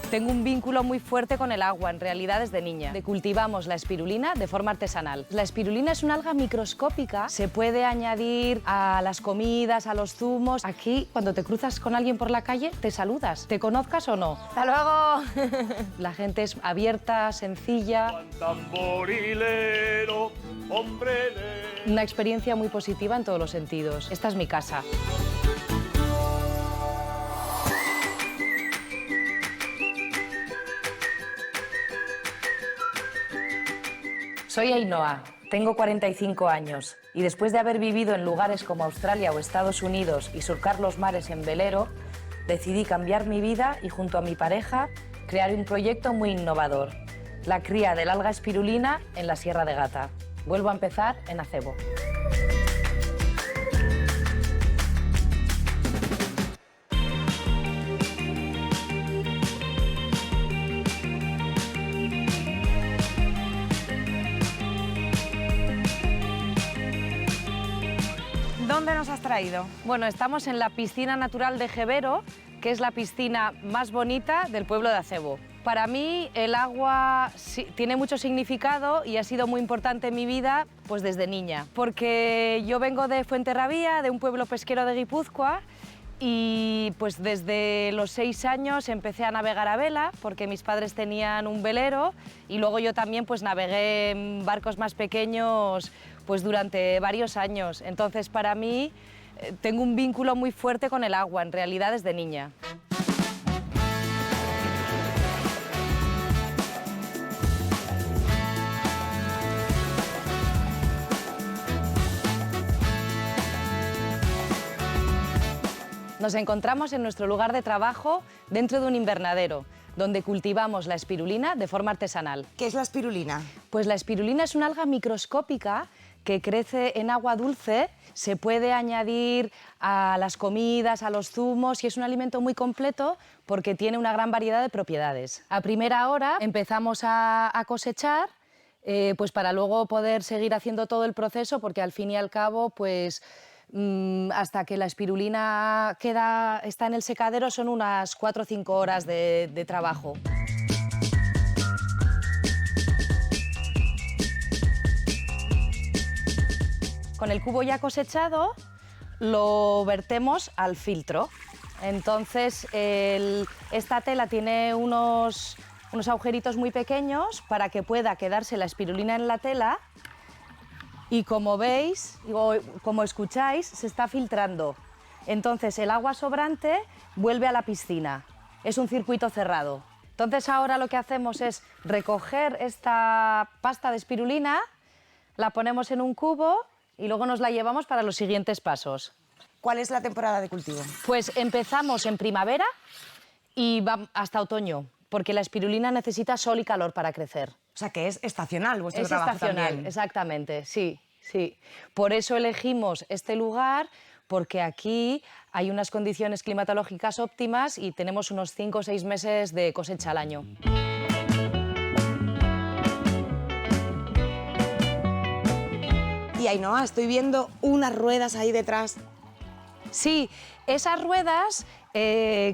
Tengo un vínculo muy fuerte con el agua, en realidad desde niña. Cultivamos la espirulina de forma artesanal. La espirulina es una alga microscópica, se puede añadir a las comidas, a los zumos. Aquí, cuando te cruzas con alguien por la calle, te saludas, te conozcas o no. ¡Hasta luego! La gente es abierta, sencilla. Tamborilero, hombre de... Una experiencia muy positiva en todos los sentidos. Esta es mi casa. Soy Ainhoa, tengo 45 años y después de haber vivido en lugares como Australia o Estados Unidos y surcar los mares en velero, decidí cambiar mi vida y junto a mi pareja crear un proyecto muy innovador, la cría del alga espirulina en la Sierra de Gata. Vuelvo a empezar en Acebo. ¿Dónde nos has traído? Bueno, estamos en la piscina natural de Jevero, que es la piscina más bonita del pueblo de Acebo. Para mí el agua tiene mucho significado y ha sido muy importante en mi vida pues desde niña, porque yo vengo de Fuenterrabía, de un pueblo pesquero de Guipúzcoa, y pues desde los 6 años empecé a navegar a vela porque mis padres tenían un velero y luego yo también pues navegué en barcos más pequeños pues durante varios años. Entonces para mí tengo un vínculo muy fuerte con el agua, en realidad desde niña. Nos encontramos en nuestro lugar de trabajo dentro de un invernadero, donde cultivamos la espirulina de forma artesanal. ¿Qué es la espirulina? Pues la espirulina es una alga microscópica que crece en agua dulce, se puede añadir a las comidas, a los zumos y es un alimento muy completo porque tiene una gran variedad de propiedades. A primera hora empezamos a cosechar pues para luego poder seguir haciendo todo el proceso porque al fin y al cabo pues hasta que la espirulina está en el secadero son unas 4 o 5 horas de trabajo. Con el cubo ya cosechado lo vertemos al filtro. Entonces esta tela tiene unos agujeritos muy pequeños para que pueda quedarse la espirulina en la tela. Y como veis, o como escucháis, se está filtrando. Entonces el agua sobrante vuelve a la piscina. Es un circuito cerrado. Entonces ahora lo que hacemos es recoger esta pasta de espirulina, la ponemos en un cubo y luego nos la llevamos para los siguientes pasos. ¿Cuál es la temporada de cultivo? Pues empezamos en primavera y va hasta otoño, porque la espirulina necesita sol y calor para crecer. O sea, que es estacional vuestro Es trabajo estacional, también. exactamente, sí, sí. Por eso elegimos este lugar, porque aquí hay unas condiciones climatológicas óptimas y tenemos unos 5 o 6 meses de cosecha al año. Y Ainhoa, estoy viendo unas ruedas ahí detrás. Sí, esas ruedas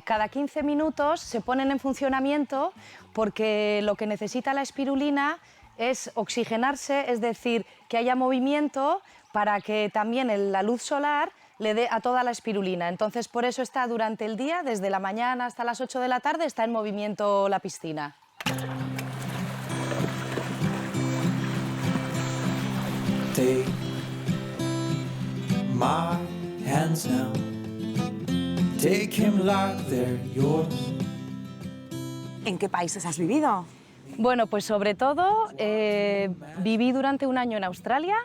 cada 15 minutos se ponen en funcionamiento porque lo que necesita la espirulina es oxigenarse, es decir, que haya movimiento para que también la luz solar le dé a toda la espirulina. Entonces, por eso está durante el día, desde la mañana hasta las 8 de la tarde, está en movimiento la piscina. Take my hands now. Take him like they're yours. ¿En qué países has vivido? Bueno, pues sobre todo viví durante un año en Australia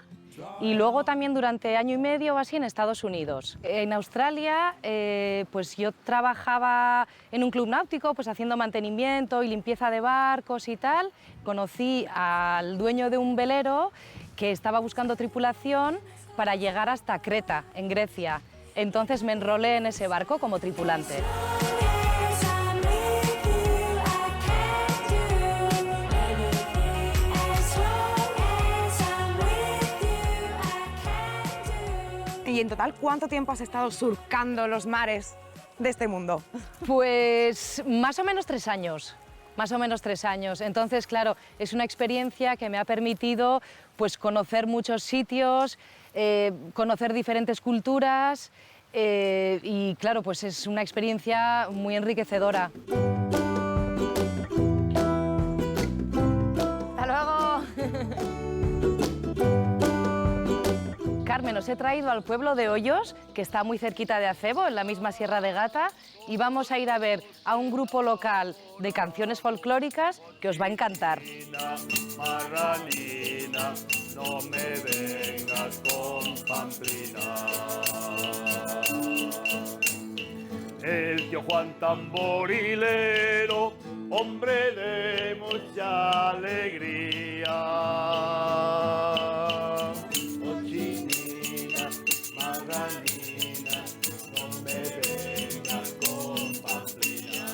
y luego también durante año y medio o así en Estados Unidos. En Australia pues yo trabajaba en un club náutico pues haciendo mantenimiento y limpieza de barcos y tal. Conocí al dueño de un velero que estaba buscando tripulación para llegar hasta Creta, en Grecia. Entonces me enrolé en ese barco como tripulante. Y en total, ¿cuánto tiempo has estado surcando los mares de este mundo? Pues más o menos 3 años. Más o menos 3 años. Entonces, claro, es una experiencia que me ha permitido pues, conocer muchos sitios, conocer diferentes culturas y, claro, pues es una experiencia muy enriquecedora. ¡Hasta luego! Carmen, os he traído al pueblo de Hoyos, que está muy cerquita de Acebo, en la misma Sierra de Gata, y vamos a ir a ver a un grupo local de canciones folclóricas que os va a encantar. Marranina, no me vengas con pamplina. El tío Juan tamborilero, hombre de mucha alegría. Cochinina, marranina, no me vengas con pamplina.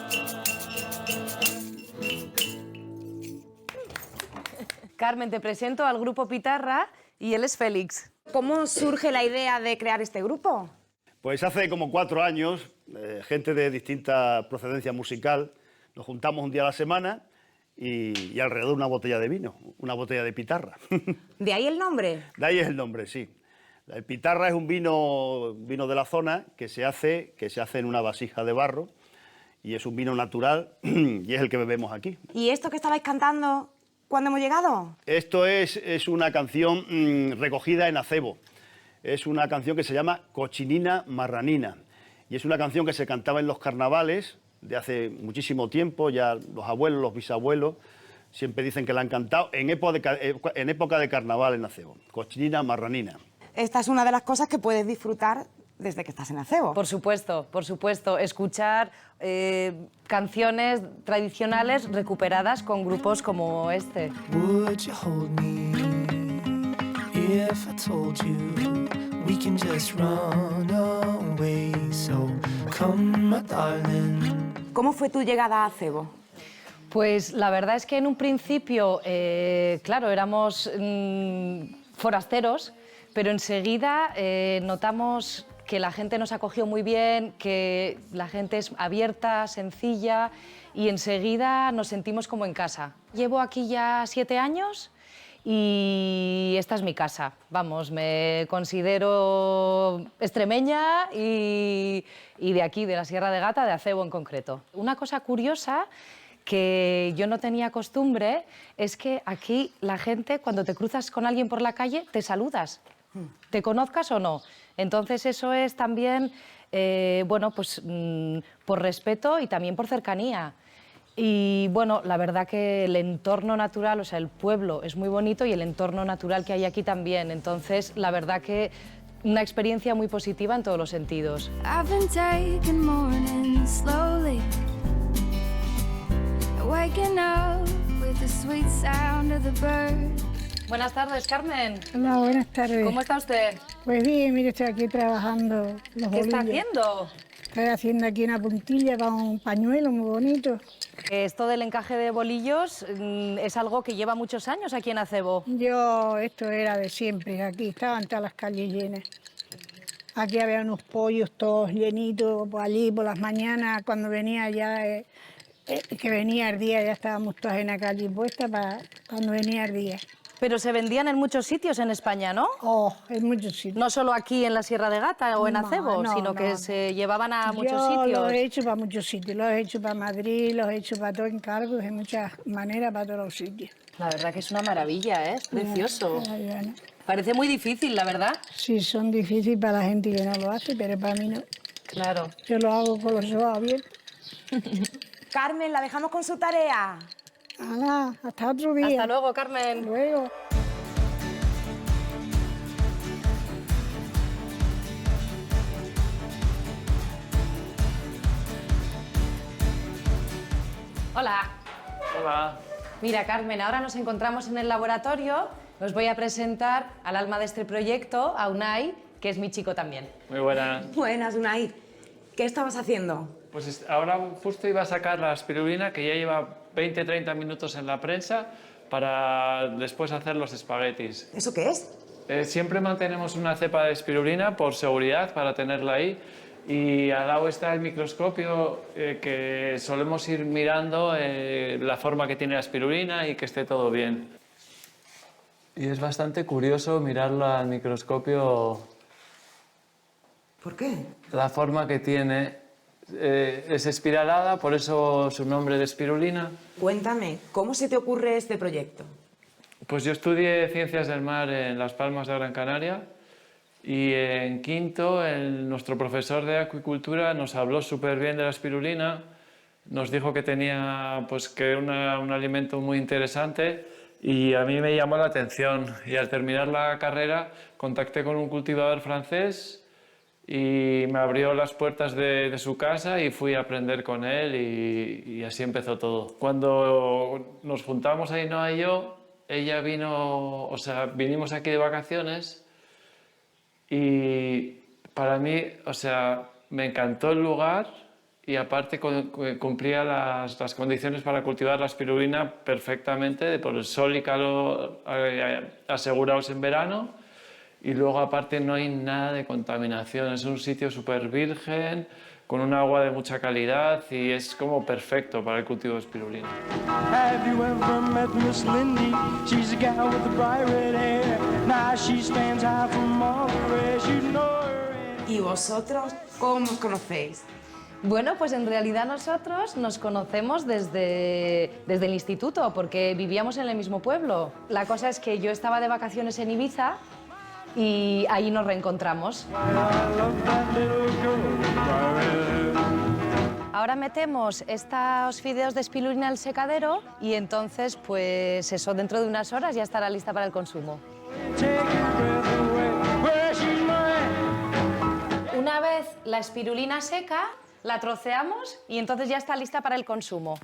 Carmen, te presento al grupo Pitarra y él es Félix. ¿Cómo surge la idea de crear este grupo? Pues hace como 4 años, gente de distinta procedencia musical, nos juntamos un día a la semana y alrededor de una botella de vino, una botella de pitarra. ¿De ahí el nombre? De ahí es el nombre, sí. El pitarra es un vino de la zona que se hace en una vasija de barro y es un vino natural y es el que bebemos aquí. ¿Y esto que estabais cantando, cuándo hemos llegado? Esto es una canción recogida en Acebo. Es una canción que se llama Cochinina Marranina y es una canción que se cantaba en los carnavales de hace muchísimo tiempo, ya los abuelos, los bisabuelos, siempre dicen que la han cantado en época de carnaval en Acebo. Cochinina Marranina. Esta es una de las cosas que puedes disfrutar desde que estás en Acebo. Por supuesto, escuchar canciones tradicionales recuperadas con grupos como este. Would you hold me if I told you we can just run away? So come, my darling. ¿Cómo fue tu llegada a Acebo? Pues la verdad es que en un principio, claro, éramos forasteros, pero enseguida notamos que la gente nos acogió muy bien, que la gente es abierta, sencilla y enseguida nos sentimos como en casa. Llevo aquí ya 7 años y esta es mi casa. Vamos, me considero extremeña y de aquí, de la Sierra de Gata, de Acebo en concreto. Una cosa curiosa que yo no tenía costumbre es que aquí la gente, cuando te cruzas con alguien por la calle, te saludas, te conozcas o no. Entonces eso es también, bueno, pues por respeto y también por cercanía. Y bueno, la verdad que el entorno natural, o sea, el pueblo es muy bonito y el entorno natural que hay aquí también. Entonces, la verdad que una experiencia muy positiva en todos los sentidos. I've been taking mornings slowly, waking up with the sweet sound of the bird. Buenas tardes, Carmen. Hola, buenas tardes. ¿Cómo está usted? Pues bien, mire, estoy aquí trabajando los ¿Qué está bolillos. haciendo? Estoy haciendo aquí una puntilla para un pañuelo muy bonito. Esto del encaje de bolillos es algo que lleva muchos años aquí en Acebo. Esto era de siempre, aquí estaban todas las calles llenas. Aquí había unos pollos todos llenitos, pues allí por las mañanas, cuando venía ya, que venía el día, ya estábamos todas en la calle puesta para cuando venía el día. Pero se vendían en muchos sitios en España, ¿no? Oh, en muchos sitios. No solo aquí en la Sierra de Gata o en No, Acebo, no, sino que no. se llevaban a muchos Yo sitios. los he hecho para muchos sitios, los he hecho para Madrid, los he hecho para todo encargos, de muchas maneras para todos los sitios. La verdad que es una maravilla, ¿eh? Es precioso. Bueno, Parece muy difícil, la verdad. sí, son difíciles para la gente que no lo hace, pero para mí no. Claro. Yo lo hago con los ojos abiertos. Carmen, la dejamos con su tarea. Hala, hasta otro día. Hasta luego, Carmen. Luego. Hola. Hola. Mira, Carmen, ahora nos encontramos en el laboratorio. Os voy a presentar al alma de este proyecto, a Unai, que es mi chico también. Muy buenas. Buenas, Unai. ¿Qué estabas haciendo? Pues ahora justo iba a sacar la espirulina que ya lleva 20-30 minutos en la prensa para después hacer los espaguetis. ¿Eso qué es? Siempre mantenemos una cepa de espirulina por seguridad para tenerla ahí Y al lado está el microscopio que solemos ir mirando la forma que tiene la espirulina y que esté todo bien. Y es bastante curioso mirarla al microscopio. ¿Por qué? La forma que tiene es espiralada, por eso su nombre de espirulina. Cuéntame, ¿cómo se te ocurre este proyecto? Pues yo estudié Ciencias del Mar en Las Palmas de Gran Canaria y en quinto nuestro profesor de acuicultura nos habló súper bien de la espirulina, nos dijo que tenía pues, que era un alimento muy interesante y a mí me llamó la atención. Y al terminar la carrera contacté con un cultivador francés y me abrió las puertas de su casa y fui a aprender con él y así empezó todo. Cuando nos juntamos Ainhoa y yo, ella vino, o sea, vinimos aquí de vacaciones y para mí, o sea, me encantó el lugar y aparte cumplía las condiciones para cultivar la espirulina perfectamente, por el sol y calor asegurados en verano. Y luego aparte no hay nada de contaminación, es un sitio súper virgen, con un agua de mucha calidad y es como perfecto para el cultivo de espirulina. Have you ever met Miss Lindy? She's a gal with the bright red hair. Now she stands high from all the rest. You know her. ¿Y vosotros cómo os conocéis? Bueno, pues en realidad nosotros nos conocemos desde el instituto, porque vivíamos en el mismo pueblo. La cosa es que yo estaba de vacaciones en Ibiza y ahí nos reencontramos. Ahora metemos estos fideos de espirulina al secadero y entonces, pues eso, dentro de unas horas ya estará lista para el consumo. Una vez la espirulina seca, la troceamos y entonces ya está lista para el consumo.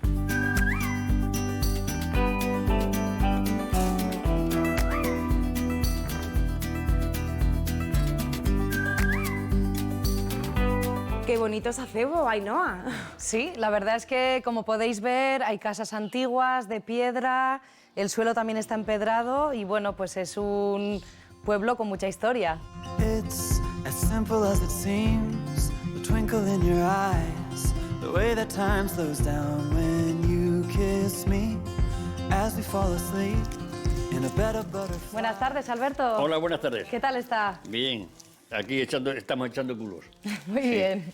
Qué bonito es acebo, Ainhoa. Sí, la verdad es que, como podéis ver, hay casas antiguas de piedra, el suelo también está empedrado y, bueno, pues es un pueblo con mucha historia. It's as simple as it seems. The twinkle in your eyes. The way that time slows down when you kiss me. As we fall asleep in a bed of butterflies. Buenas tardes, Alberto. Hola, buenas tardes. ¿Qué tal está? Bien, aquí estamos echando culos. Muy bien.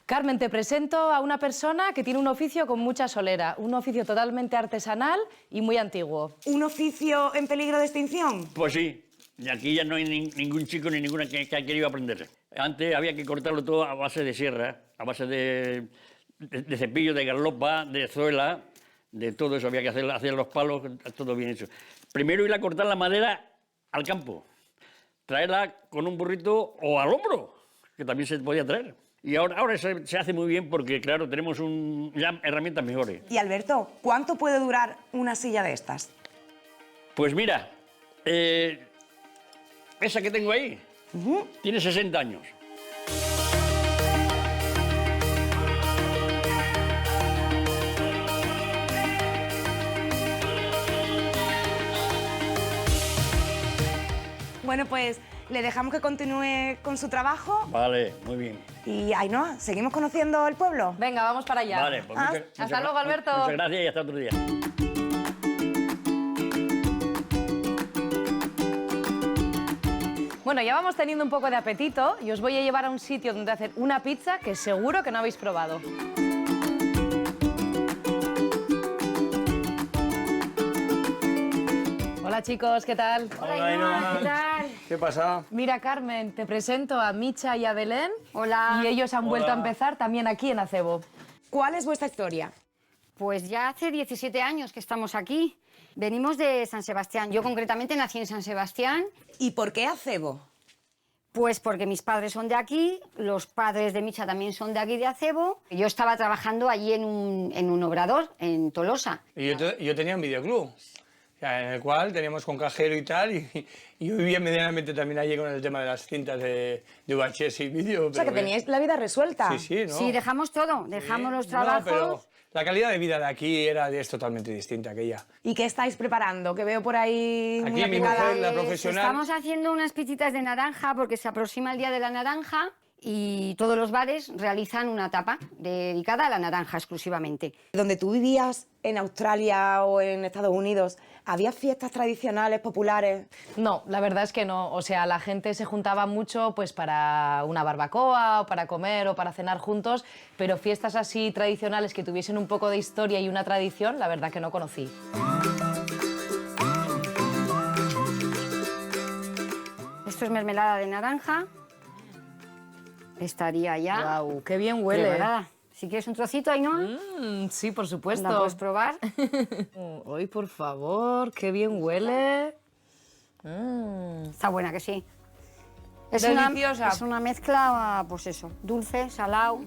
Carmen, te presento a una persona que tiene un oficio con mucha solera, un oficio totalmente artesanal y muy antiguo. ¿Un oficio en peligro de extinción? Pues sí, y aquí ya no hay ningún chico ni ninguna que haya querido aprender. Antes había que cortarlo todo a base de sierra, a base de cepillo, de garlopa, de zuela, de todo eso había que hacer los palos, todo bien hecho. Primero ir a cortar la madera al campo, traerla con un burrito o al hombro, que también se podía traer. Y ahora se hace muy bien porque, claro, tenemos ya herramientas mejores. Y Alberto, ¿cuánto puede durar una silla de estas? Pues mira, esa que tengo ahí tiene 60 años. Bueno, pues le dejamos que continúe con su trabajo. Vale, muy bien. Y Ainhoa, ¿seguimos conociendo el pueblo? Venga, vamos para allá. Vale, pues Hasta luego, Alberto. Muchas gracias y hasta otro día. Bueno, ya vamos teniendo un poco de apetito y os voy a llevar a un sitio donde hacer una pizza que seguro que no habéis probado. Hola chicos, ¿qué tal? Hola, Ainhoa. ¿Qué tal? ¿Qué pasa? Mira, Carmen, te presento a Micha y a Belén. Hola. Y ellos han vuelto a empezar también aquí en Acebo. ¿Cuál es vuestra historia? Pues ya hace 17 años que estamos aquí. Venimos de San Sebastián. Yo concretamente nací en San Sebastián. ¿Y por qué Acebo? Pues porque mis padres son de aquí, los padres de Micha también son de aquí de Acebo. Yo estaba trabajando allí en un obrador, en Tolosa. Y yo tenía un videoclub, o sea, en el cual teníamos con cajero y tal, y yo vivía medianamente también allí con el tema de las cintas de VHS y vídeo. O sea, que teníais la vida resuelta. Sí, sí, ¿no? Sí, dejamos todo, dejamos los No, trabajos. pero la calidad de vida de aquí es totalmente distinta a aquella. ¿Y qué estáis preparando? Que veo por ahí muy Aquí mi aplicada. mujer, la profesional. Estamos haciendo unas pizzitas de naranja porque se aproxima el día de la naranja y todos los bares realizan una tapa dedicada a la naranja exclusivamente. Donde tú vivías, en Australia o en Estados Unidos, ¿había fiestas tradicionales, populares? No, la verdad es que no. O sea, la gente se juntaba mucho pues para una barbacoa, o para comer o para cenar juntos, pero fiestas así tradicionales que tuviesen un poco de historia y una tradición, la verdad que no conocí. Esto es mermelada de naranja. Estaría ya. Guau, qué bien huele. Preparada. Si quieres un trocito, Ainhoa. Sí, por supuesto. ¿La puedes probar? Ay, por favor, qué bien huele. Está buena, que sí. Deliciosa. Es una mezcla, pues eso, dulce, salado.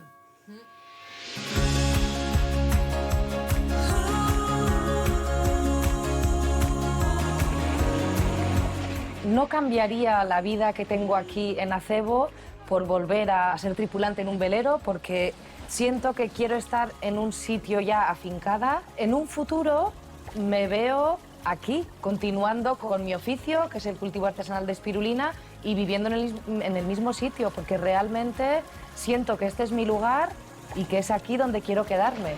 No cambiaría la vida que tengo aquí en Acebo por volver a ser tripulante en un velero, porque siento que quiero estar en un sitio ya afincada. En un futuro me veo aquí, continuando con mi oficio, que es el cultivo artesanal de espirulina, y viviendo en el mismo sitio, porque realmente siento que este es mi lugar y que es aquí donde quiero quedarme.